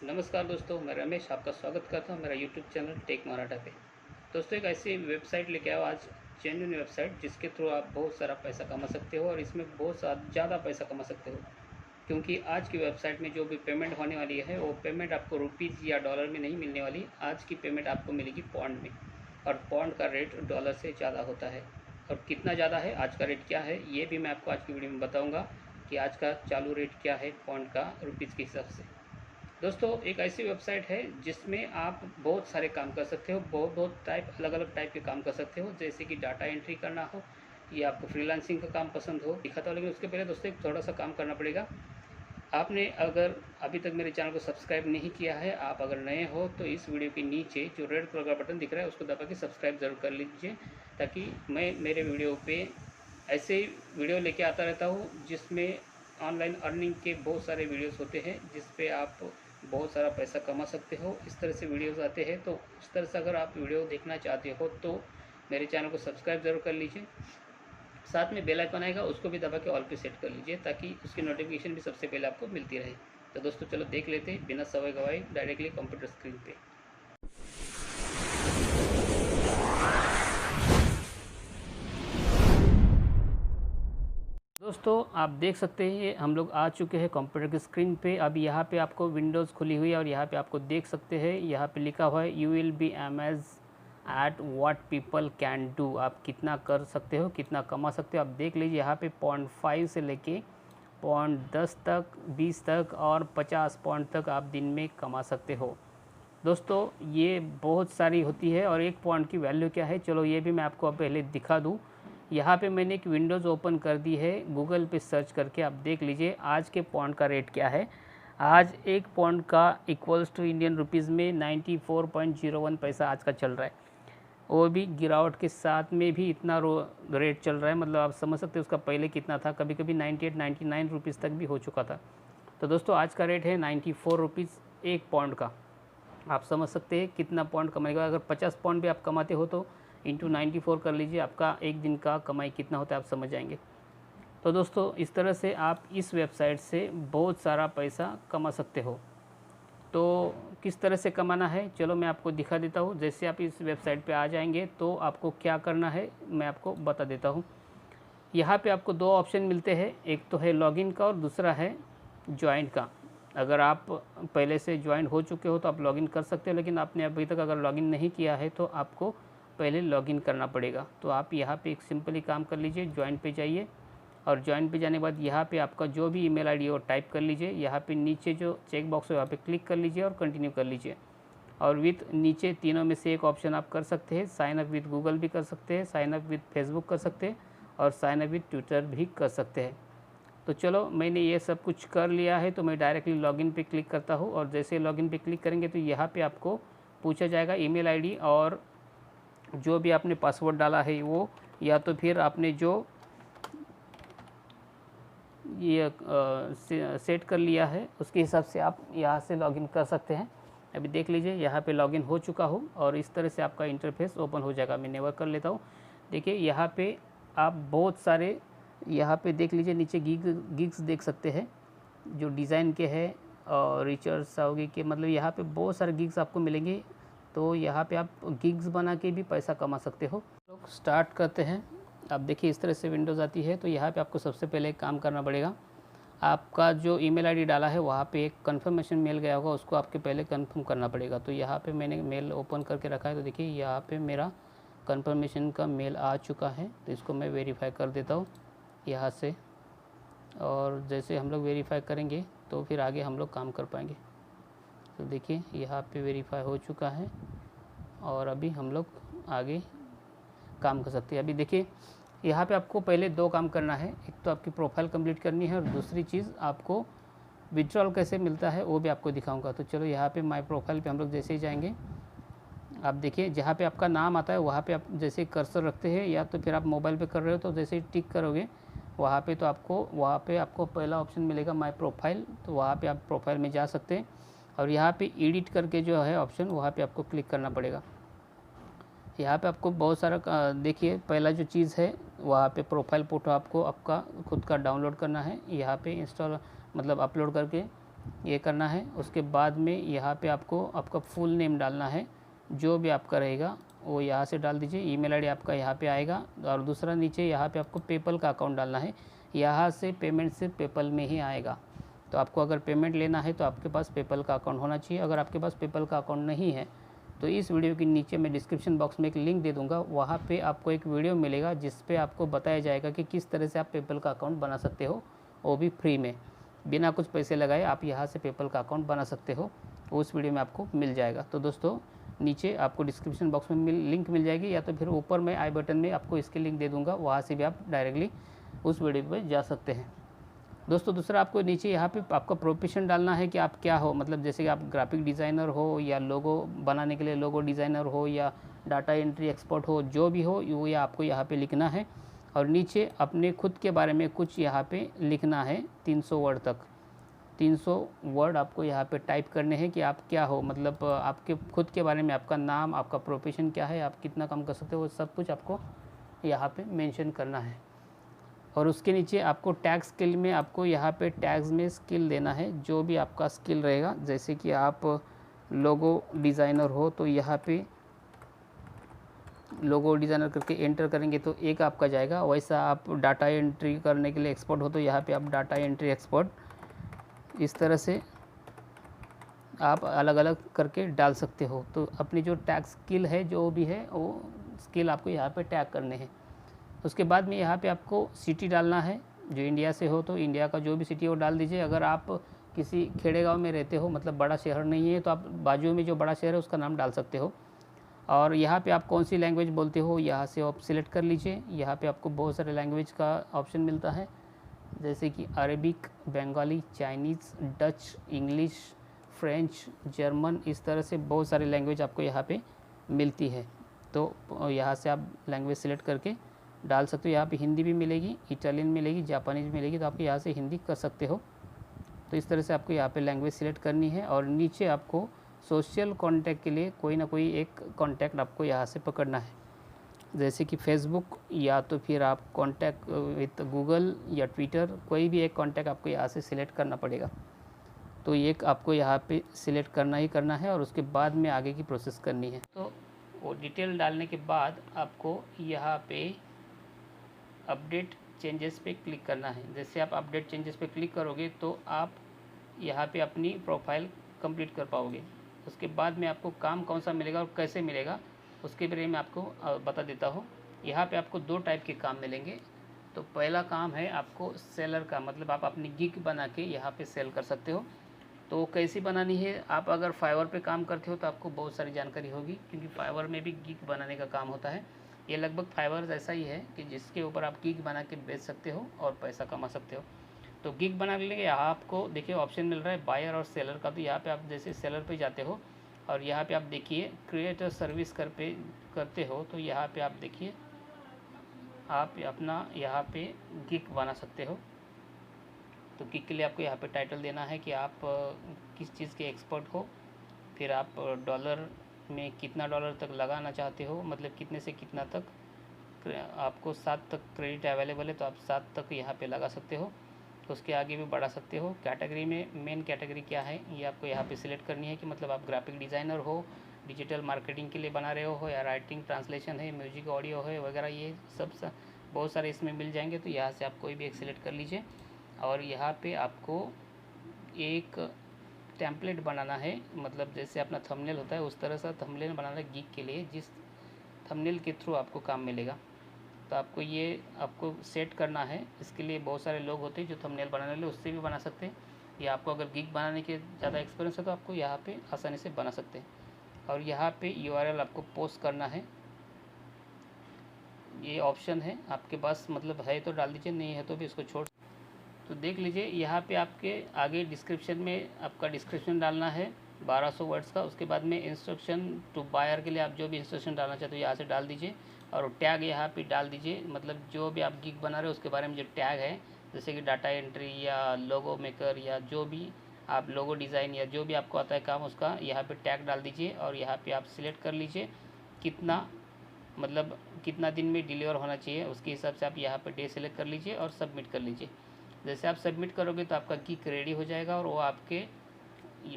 नमस्कार दोस्तों, मैं रमेश आपका स्वागत करता हूं मेरा यूट्यूब चैनल टेक मराठा पे। दोस्तों, एक ऐसी वेबसाइट लेके आओ आज, जेन्युइन वेबसाइट जिसके थ्रू आप बहुत सारा पैसा कमा सकते हो और इसमें बहुत ज़्यादा पैसा कमा सकते हो। क्योंकि आज की वेबसाइट में जो भी पेमेंट होने वाली है वो पेमेंट आपको रुपीज़ या डॉलर में नहीं मिलने वाली। आज की पेमेंट आपको मिलेगी पौंड में, और पौंड का रेट डॉलर से ज़्यादा होता है। और कितना ज़्यादा है, आज का रेट क्या है, ये भी मैं आपको आज की वीडियो में बताऊँगा कि आज का चालू रेट क्या है पौंड का रुपीज़ के हिसाब से। दोस्तों, एक ऐसी वेबसाइट है जिसमें आप बहुत सारे काम कर सकते हो, बहुत टाइप अलग अलग टाइप के काम कर सकते हो। जैसे कि डाटा एंट्री करना हो या आपको फ्रीलांसिंग का काम पसंद हो, दिखाता हो। लेकिन उसके पहले दोस्तों एक थोड़ा सा काम करना पड़ेगा। आपने अगर अभी तक मेरे चैनल को सब्सक्राइब नहीं किया है, आप अगर नए हो तो इस वीडियो के नीचे जो रेड कलर का बटन दिख रहा है उसको दबा के सब्सक्राइब ज़रूर कर लीजिए, ताकि मैं मेरे वीडियो पे ऐसे वीडियो लेके आता रहता हूँ जिसमें ऑनलाइन अर्निंग के बहुत सारे वीडियोस होते हैं, जिस पे आप बहुत सारा पैसा कमा सकते हो। इस तरह से वीडियोस आते हैं, तो इस तरह से अगर आप वीडियो देखना चाहते हो तो मेरे चैनल को सब्सक्राइब ज़रूर कर लीजिए। साथ में बेल आइकन आएगा, उसको भी दबा के ऑल पे सेट कर लीजिए, ताकि उसकी नोटिफिकेशन भी सबसे पहले आपको मिलती रहे। तो दोस्तों चलो देख लेते हैं बिना समय गवाए डायरेक्टली कंप्यूटर स्क्रीन पे। दोस्तों, आप देख सकते हैं हम लोग आ चुके हैं कंप्यूटर की स्क्रीन पे। अब यहाँ पे आपको विंडोज़ खुली हुई है और यहाँ पे आपको देख सकते हैं, यहाँ पे लिखा हुआ है you will be amazed at what people can do. आप कितना कर सकते हो, कितना कमा सकते हो, आप देख लीजिए। यहाँ पे .5 से लेके .10 तक, 20 तक और 50 पॉइंट तक आप दिन में कमा सकते हो। दोस्तों, ये बहुत सारी होती है और एक पॉइंट की वैल्यू क्या है, चलो ये भी मैं आपको पहले दिखा दूँ। यहाँ पे मैंने एक विंडोज़ ओपन कर दी है, गूगल पे सर्च करके आप देख लीजिए आज के पौंड का रेट क्या है। आज एक पौंड का इक्वल्स टू इंडियन रुपीज़ में 94.01 पैसा आज का चल रहा है। वो भी गिरावट के साथ में भी इतना रेट चल रहा है, मतलब आप समझ सकते हैं उसका पहले कितना था। कभी कभी 98-99 रुपीज़ तक भी हो चुका था। तो दोस्तों, आज का रेट है 94 रुपीज़ एक पौंड का। आप समझ सकते हैं कितना पॉइंट कमाएगा। अगर 50 पॉइंट भी आप कमाते हो तो इंटू 94 कर लीजिए, आपका एक दिन का कमाई कितना होता है आप समझ जाएंगे। तो दोस्तों, इस तरह से आप इस वेबसाइट से बहुत सारा पैसा कमा सकते हो। तो किस तरह से कमाना है, चलो मैं आपको दिखा देता हूँ। जैसे आप इस वेबसाइट पे आ जाएंगे तो आपको क्या करना है मैं आपको बता देता हूँ। यहाँ पे आपको दो ऑप्शन मिलते हैं, एक तो है लॉगिन का और दूसरा है ज्वाइन का। अगर आप पहले से ज्वाइन हो चुके हो तो आप लॉगिन कर सकते हो, लेकिन आपने अभी तक अगर लॉगिन नहीं किया है तो आपको पहले लॉगिन करना पड़ेगा। तो आप यहाँ पे एक सिंपली काम कर लीजिए, ज्वाइन पे जाइए और ज्वाइन पे जाने के बाद यहाँ पे आपका जो भी ईमेल आईडी है वो टाइप कर लीजिए। यहाँ पे नीचे जो चेक बॉक्स है वहाँ पे क्लिक कर लीजिए और कंटिन्यू कर लीजिए। और विथ नीचे तीनों में से एक ऑप्शन आप कर सकते हैं, साइन अप विद गूगल भी कर सकते हैं, साइन अप विद फेसबुक कर सकते हैं और साइन अप विद ट्विटर भी कर सकते हैं। तो चलो मैंने ये सब कुछ कर लिया है, तो मैं डायरेक्टली लॉगिन पे क्लिक करता हूँ। और जैसे लॉगिन पे क्लिक करेंगे तो यहाँ पे आपको पूछा जाएगा ईमेल आईडी और जो भी आपने पासवर्ड डाला है वो, या तो फिर आपने जो ये सेट कर लिया है उसके हिसाब से आप यहाँ से लॉगिन कर सकते हैं। अभी देख लीजिए यहाँ पे लॉगिन हो चुका हूँ और इस तरह से आपका इंटरफेस ओपन हो जाएगा। मैं नेवर कर लेता हूँ। देखिए यहाँ पे आप बहुत सारे, यहाँ पे देख लीजिए नीचे गिग्स देख सकते हैं जो डिज़ाइन के हैं और रिचर्ड साउगी के, मतलब यहाँ पे बहुत सारे गिग्स आपको मिलेंगे। तो यहाँ पे आप गिग्स बना के भी पैसा कमा सकते हो। लोग स्टार्ट करते हैं। आप देखिए इस तरह से विंडोज़ आती है। तो यहाँ पे आपको सबसे पहले एक काम करना पड़ेगा, आपका जो ईमेल आईडी डाला है वहाँ पे एक कन्फर्मेशन मेल गया होगा, उसको आपके पहले कंफर्म करना पड़ेगा। तो यहाँ पे मैंने मेल ओपन करके रखा है। तो देखिए यहाँ पे मेरा कन्फर्मेशन का मेल आ चुका है। तो इसको मैं वेरीफाई कर देता हूँ यहाँ से, और जैसे हम लोग वेरीफाई करेंगे तो फिर आगे हम लोग काम कर पाएंगे। तो देखिए यहाँ पे वेरीफाई हो चुका है और अभी हम लोग आगे काम कर सकते हैं। अभी देखिए यहाँ पे आपको पहले दो काम करना है, एक तो आपकी प्रोफाइल कंप्लीट करनी है और दूसरी चीज़ आपको विड्रॉल कैसे मिलता है वो भी आपको दिखाऊंगा। तो चलो यहाँ पे माय प्रोफाइल पे हम लोग जैसे ही जाएंगे, आप देखिए जहाँ पे आपका नाम आता है वहाँ पे आप जैसे कर्सर रखते हैं, या तो फिर आप मोबाइल पे कर रहे हो तो जैसे ही टिक करोगे वहाँ पे तो आपको पहला ऑप्शन मिलेगा माय प्रोफाइल। तो वहाँ पे आप प्रोफाइल में जा सकते हैं और यहाँ पे एडिट करके जो है ऑप्शन वहाँ पे आपको क्लिक करना पड़ेगा। यहाँ पे आपको बहुत सारा देखिए पहला जो चीज़ है वहाँ पे प्रोफाइल फ़ोटो आपको आपका खुद का डाउनलोड करना है। यहाँ पे इंस्टॉल मतलब अपलोड करके ये करना है। उसके बाद में यहाँ पे आपको आपका फुल नेम डालना है, जो भी आपका रहेगा वो यहाँ से डाल दीजिए। ईमेल आईडी आपका यहाँ पे आएगा। और दूसरा नीचे यहाँ पे आपको पेपल का अकाउंट डालना है। यहाँ से पेमेंट सिर्फ पेपल में ही आएगा। तो आपको अगर पेमेंट लेना है तो आपके पास पेपल का अकाउंट होना चाहिए। अगर आपके पास पेपल का अकाउंट नहीं है तो इस वीडियो के नीचे मैं डिस्क्रिप्शन बॉक्स में एक लिंक दे दूँगा, वहाँ पे आपको एक वीडियो मिलेगा जिस पे आपको बताया जाएगा कि किस तरह से आप पेपल का अकाउंट बना सकते हो, वो भी फ्री में, बिना कुछ पैसे लगाए आप यहाँ से पेपल का अकाउंट बना सकते हो। उस वीडियो में आपको मिल जाएगा। तो दोस्तों नीचे आपको डिस्क्रिप्शन बॉक्स में लिंक मिल जाएगी, या तो फिर ऊपर मैं आई बटन में आपको इसके लिंक दे दूँगा, वहाँ से भी आप डायरेक्टली उस वीडियो पर जा सकते हैं। दोस्तों दूसरा आपको नीचे यहाँ पे आपका प्रोफेशन डालना है कि आप क्या हो, मतलब जैसे कि आप ग्राफिक डिज़ाइनर हो, या लोगो बनाने के लिए लोगो डिज़ाइनर हो, या डाटा एंट्री एक्सपर्ट हो, जो भी हो वो या आपको यहाँ पे लिखना है। और नीचे अपने खुद के बारे में कुछ यहाँ पे लिखना है 300 वर्ड तक। 300 वर्ड आपको यहाँ पे टाइप करने हैं कि आप क्या हो, मतलब आपके खुद के बारे में, आपका नाम, आपका प्रोफेशन क्या है, आप कितना काम कर सकते हो, वो सब कुछ आपको यहाँ पे मेंशन करना है। और उसके नीचे आपको टैग स्किल में आपको यहाँ पे टैग्स में स्किल देना है, जो भी आपका स्किल रहेगा। जैसे कि आप लोगो डिज़ाइनर हो तो यहाँ पे लोगो डिज़ाइनर करके एंटर करेंगे तो एक आपका जाएगा। वैसा आप डाटा एंट्री करने के लिए एक्सपर्ट हो तो यहाँ पे आप डाटा एंट्री एक्सपर्ट, इस तरह से आप अलग अलग करके डाल सकते हो। तो अपनी जो टैग स्किल है, जो भी है वो स्किल आपको यहाँ पे टैग करने हैं। उसके बाद में यहाँ पे आपको सिटी डालना है। जो इंडिया से हो तो इंडिया का जो भी सिटी हो डाल दीजिए। अगर आप किसी खेड़े गाँव में रहते हो, मतलब बड़ा शहर नहीं है, तो आप बाजू में जो बड़ा शहर है उसका नाम डाल सकते हो। और यहाँ पे आप कौन सी लैंग्वेज बोलते हो यहाँ से आप सिलेक्ट कर लीजिए। यहाँ पे आपको बहुत सारे लैंग्वेज का ऑप्शन मिलता है, जैसे कि Arabic, Bengali, Chinese, Dutch, English, French, German, इस तरह से बहुत सारी लैंग्वेज आपको यहाँ पे मिलती है। तो यहाँ से आप लैंग्वेज सिलेक्ट करके डाल सकते हो। यहाँ पे हिंदी भी मिलेगी, इटालियन मिलेगी, जापानीज मिलेगी, तो आप यहाँ से हिंदी कर सकते हो। तो इस तरह से आपको यहाँ पे लैंग्वेज सिलेक्ट करनी है। और नीचे आपको सोशल कॉन्टैक्ट के लिए कोई ना कोई एक कॉन्टैक्ट आपको यहाँ से पकड़ना है, जैसे कि फेसबुक, या तो फिर आप कॉन्टैक्ट विथ गूगल या ट्विटर, कोई भी एक कॉन्टैक्ट आपको यहाँ से सिलेक्ट करना पड़ेगा। तो एक आपको यहाँ पे सिलेक्ट करना ही करना है और उसके बाद में आगे की प्रोसेस करनी है। तो वो डिटेल डालने के बाद आपको यहाँ पे अपडेट चेंजेस पे क्लिक करना है। जैसे आप अपडेट चेंजेस पे क्लिक करोगे तो आप यहाँ पे अपनी प्रोफाइल कंप्लीट कर पाओगे। उसके बाद में आपको काम कौन सा मिलेगा और कैसे मिलेगा उसके बारे में आपको बता देता हूँ। यहाँ पे आपको 2 टाइप के काम मिलेंगे। तो पहला काम है आपको सेलर का, मतलब आप अपनी गिग बना के यहाँ पे सेल कर सकते हो। तो कैसी बनानी है, आप अगर फाइवर पे काम करते हो तो आपको बहुत सारी जानकारी होगी, क्योंकि फाइवर में भी गिग बनाने का काम होता है। ये लगभग फाइवर ऐसा ही है कि जिसके ऊपर आप गिग बना के बेच सकते हो और पैसा कमा सकते हो। तो गिग बना के लिए आपको देखिए ऑप्शन मिल रहा है बायर और सेलर का। तो यहाँ पे आप जैसे सेलर पे जाते हो और यहाँ पे आप देखिए क्रिएटर सर्विस करते हो, तो यहाँ पे आप देखिए आप अपना यहाँ पे गिग बना सकते हो। तो गिग के लिए आपको यहाँ पे टाइटल देना है कि आप किस चीज़ के एक्सपर्ट हो, फिर आप डॉलर में कितना डॉलर तक लगाना चाहते हो, मतलब कितने से कितना तक, आपको 7 तक क्रेडिट अवेलेबल है तो आप 7 तक यहाँ पे लगा सकते हो। तो उसके आगे भी बढ़ा सकते हो। कैटेगरी में मेन कैटेगरी क्या है ये आपको यहाँ पे सिलेक्ट करनी है कि मतलब आप ग्राफिक डिज़ाइनर हो, डिजिटल मार्केटिंग के लिए बना रहे हो, या राइटिंग, ट्रांसलेशन है, म्यूजिक, ऑडियो है वगैरह, ये सब बहुत सारे इसमें मिल जाएंगे। तो यहाँ से आप कोई भी एक सिलेक्ट कर लीजिए। और यहाँ पे आपको एक टेम्पलेट बनाना है, मतलब जैसे अपना थंबनेल होता है उस तरह से थंबनेल बनाना है गिग के लिए, जिस थंबनेल के थ्रू आपको काम मिलेगा। तो आपको ये आपको सेट करना है। इसके लिए बहुत सारे लोग होते हैं जो थंबनेल बनाने लिए उससे भी बना सकते हैं, या आपको अगर गिग बनाने के ज़्यादा एक्सपीरियंस है तो आपको यहाँ पे आसानी से बना सकते हैं। और यहाँ पे URL आपको पोस्ट करना है, ये ऑप्शन है आपके पास, मतलब है तो डाल दीजिए, नहीं है तो भी इसको छोड़। तो देख लीजिए यहाँ पे आपके आगे डिस्क्रिप्शन में आपका डिस्क्रिप्शन डालना है 1200 वर्ड्स का। उसके बाद में इंस्ट्रक्शन टू बायर के लिए आप जो भी इंस्ट्रक्शन डालना चाहते हो यहाँ से डाल दीजिए। और टैग यहाँ पे डाल दीजिए, मतलब जो भी आप गिग बना रहे हो उसके बारे में जो टैग है, जैसे कि डाटा एंट्री या लोगो मेकर या जो भी आप लोगो डिज़ाइन या जो भी आपको आता है काम, उसका यहाँ पे टैग डाल दीजिए। और यहाँ पे आप सिलेक्ट कर लीजिए कितना, मतलब कितना दिन में डिलीवर होना चाहिए, उसके हिसाब से आप यहाँ पर डे सेलेक्ट कर लीजिए और सबमिट कर लीजिए। जैसे आप सबमिट करोगे तो आपका गिग रेडी हो जाएगा और वो आपके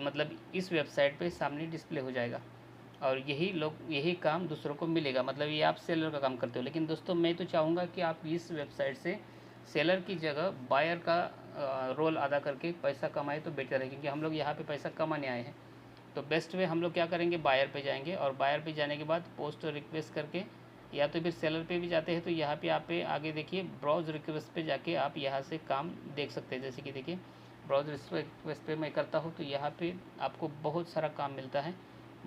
मतलब इस वेबसाइट पे सामने डिस्प्ले हो जाएगा और यही काम दूसरों को मिलेगा। मतलब ये आप सेलर का काम करते हो, लेकिन दोस्तों मैं तो चाहूँगा कि आप इस वेबसाइट से सेलर की जगह बायर का रोल अदा करके पैसा कमाए तो बेटर है, क्योंकि हम लोग यहाँ पे पैसा कमाने आए हैं। तो बेस्ट वे हम लोग क्या करेंगे, बायर पे जाएंगे और बायर पे जाने के बाद पोस्ट रिक्वेस्ट करके या तो फिर सेलर पे भी जाते हैं तो यहाँ पे आप आगे देखिए ब्राउज रिक्वेस्ट पे जाके आप यहाँ से काम देख सकते हैं। जैसे कि देखिए ब्राउज रिक्वेस्ट पे मैं करता हूँ तो यहाँ पे आपको बहुत सारा काम मिलता है,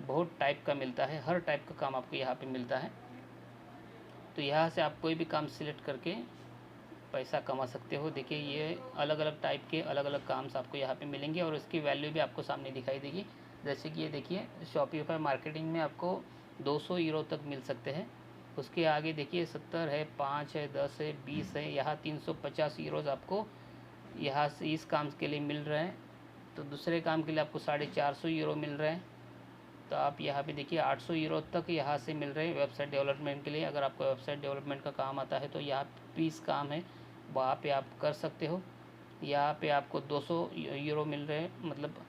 बहुत टाइप का मिलता है, हर टाइप का काम आपको यहाँ पे मिलता है। तो यहाँ से आप कोई भी काम सिलेक्ट करके पैसा कमा सकते हो। देखिए ये अलग अलग टाइप के अलग अलग काम्स आपको यहाँ पे मिलेंगे और उसकी वैल्यू भी आपको सामने दिखाई देगी। जैसे कि ये देखिए शॉपिफाई मार्केटिंग में आपको 200 यूरो तक मिल सकते हैं। उसके आगे देखिए 70 है, 5 है, 10 है, 20 है, यहाँ 350 यूरोज़ आपको यहाँ से इस काम के लिए मिल रहे हैं। तो दूसरे काम के लिए आपको 450 यूरो मिल रहे हैं। तो आप यहाँ पे देखिए 800 यूरो तक यहाँ से मिल रहे हैं वेबसाइट डेवलपमेंट के लिए। अगर आपको वेबसाइट डेवलपमेंट का काम आता है तो यहाँ 20 काम है, वहाँ पे आप कर सकते हो। यहाँ पे आपको 200 यूरो मिल रहे हैं, मतलब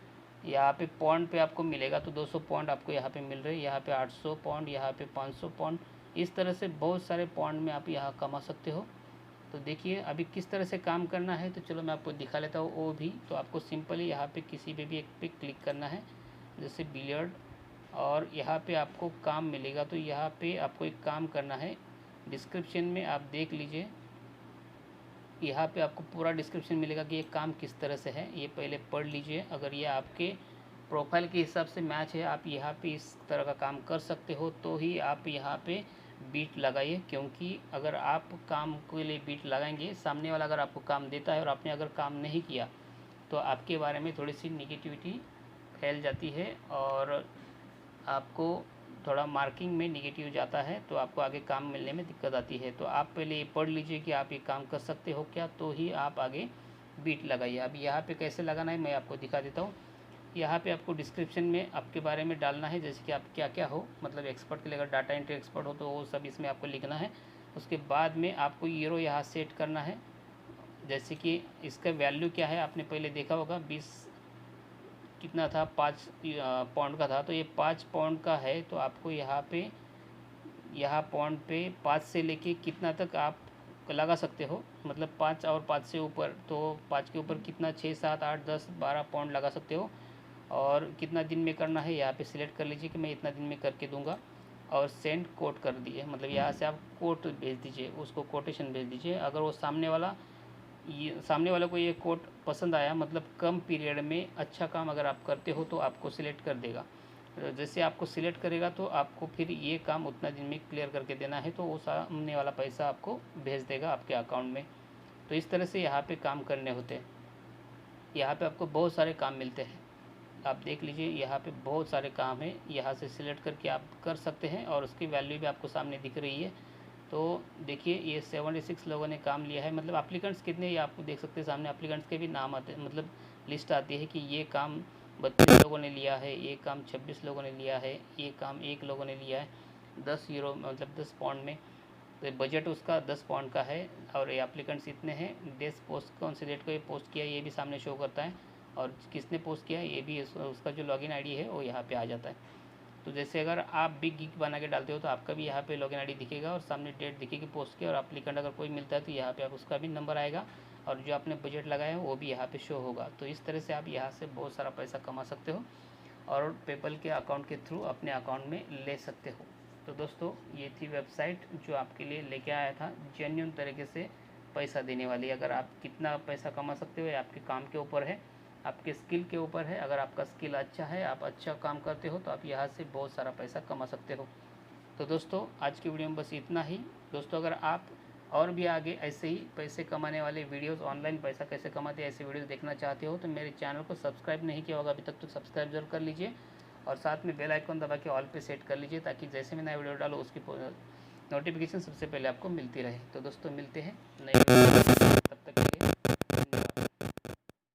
यहाँ पे पॉइंट पे आपको मिलेगा तो 200 पॉइंट आपको यहाँ पे मिल रहे हैं। यहाँ पे 800 पॉइंट, यहाँ पे 500 पॉइंट, इस तरह से बहुत सारे पॉइंट में आप यहाँ कमा सकते हो। तो देखिए अभी किस तरह से काम करना है, तो चलो मैं आपको दिखा लेता हूँ वो भी। तो आपको सिंपली यहाँ पे किसी पे भी एक पे क्लिक करना है, जैसे बिलियर्ड, और यहाँ पे आपको काम मिलेगा। तो यहाँ पे आपको एक काम करना है, डिस्क्रिप्शन में आप देख लीजिए, यहाँ पे आपको पूरा डिस्क्रिप्शन मिलेगा कि ये काम किस तरह से है, ये पहले पढ़ लीजिए। अगर ये आपके प्रोफाइल के हिसाब से मैच है, आप यहाँ पे इस तरह का काम कर सकते हो, तो ही आप यहाँ पे बीट लगाइए। क्योंकि अगर आप काम के लिए बीट लगाएंगे, सामने वाला अगर आपको काम देता है और आपने अगर काम नहीं किया तो आपके बारे में थोड़ी सी निगेटिविटी फैल जाती है और आपको थोड़ा मार्किंग में निगेटिव जाता है, तो आपको आगे काम मिलने में दिक्कत आती है। तो आप पहले ये पढ़ लीजिए कि आप ये काम कर सकते हो क्या, तो ही आप आगे बीट लगाइए। अब यहाँ पे कैसे लगाना है मैं आपको दिखा देता हूँ। यहाँ पे आपको डिस्क्रिप्शन में आपके बारे में डालना है, जैसे कि आप क्या क्या हो, मतलब एक्सपर्ट के लिए अगर डाटा एंट्री एक्सपर्ट हो तो वो सब इसमें आपको लिखना है। उसके बाद में आपको यूरो यहाँ सेट करना है। जैसे कि इसका वैल्यू क्या है आपने पहले देखा होगा, 20 कितना था, 5 पाउंड का था। तो ये 5 पाउंड का है, तो आपको यहाँ पाउंड पे 5 से लेके कितना तक आप लगा सकते हो, मतलब 5 और 5 से ऊपर, तो 5 के ऊपर कितना, 6, 7, 8, 10, 12 पाउंड लगा सकते हो। और कितना दिन में करना है यहाँ पे सिलेक्ट कर लीजिए कि मैं इतना दिन में करके दूंगा, और सेंड कोट कर दिए, मतलब यहाँ से आप कोट भेज दीजिए, उसको कोटेशन भेज दीजिए। अगर वो सामने वाले को ये कोट पसंद आया, मतलब कम पीरियड में अच्छा काम अगर आप करते हो तो आपको सिलेक्ट कर देगा। जैसे आपको सिलेक्ट करेगा तो आपको फिर ये काम उतना दिन में क्लियर करके देना है, तो वो सामने वाला पैसा आपको भेज देगा आपके अकाउंट में। तो इस तरह से यहाँ पे काम करने होते हैं। यहाँ पे आपको बहुत सारे काम मिलते हैं, आप देख लीजिए यहाँ पे बहुत सारे काम हैं, यहाँ से सिलेक्ट करके आप कर सकते हैं और उसकी वैल्यू भी आपको सामने दिख रही है। तो देखिए ये 76 लोगों ने काम लिया है, मतलब एप्लीकेंट्स कितने ये आपको देख सकते हैं सामने, एप्लीकेंट्स के भी नाम आते हैं, मतलब लिस्ट आती है कि ये काम 32 लोगों ने लिया है, ये काम 26 लोगों ने लिया है, ये काम 1 लोगों ने लिया है 10 यूरो, मतलब 10 पाउंड में। तो बजट उसका 10 पाउंड का है और ये एप्लीकेंट्स इतने हैं। डेस्क पोस्ट कौन से डेट को ये पोस्ट किया ये भी सामने शो करता है, और किसने पोस्ट किया ये भी, उसका जो लॉगिन आईडी है वो यहाँ पे आ जाता है। तो जैसे अगर आप बिग गिग बना के डालते हो तो आपका भी यहाँ पे लॉगिन आईडी दिखेगा और सामने डेट दिखेगी पोस्ट की, और एप्लीकेंट अगर कोई मिलता है तो यहाँ पे आप उसका भी नंबर आएगा और जो आपने बजट लगाया है वो भी यहाँ पे शो होगा। तो इस तरह से आप यहाँ से बहुत सारा पैसा कमा सकते हो और पेपल के अकाउंट के थ्रू अपने अकाउंट में ले सकते हो। तो दोस्तों ये थी वेबसाइट जो आपके लिए लेके आया था, जेन्युइन तरीके से पैसा देने वाली। अगर आप कितना पैसा कमा सकते हो ये आपके काम के ऊपर है, आपके स्किल के ऊपर है। अगर आपका स्किल अच्छा है, आप अच्छा काम करते हो, तो आप यहाँ से बहुत सारा पैसा कमा सकते हो। तो दोस्तों आज की वीडियो में बस इतना ही। दोस्तों अगर आप और भी आगे ऐसे ही पैसे कमाने वाले वीडियोस, ऑनलाइन पैसा कैसे कमाते हैं ऐसे वीडियोस देखना चाहते हो तो मेरे चैनल को सब्सक्राइब नहीं किया होगा अभी तक तो सब्सक्राइब जरूर कर लीजिए और साथ में बेल आइकन दबा के ऑल पे सेट कर लीजिए, ताकि जैसे मैं नया वीडियो डालूँ उसकी नोटिफिकेशन सबसे पहले आपको मिलती रहे। तो दोस्तों मिलते हैं नए वीडियो।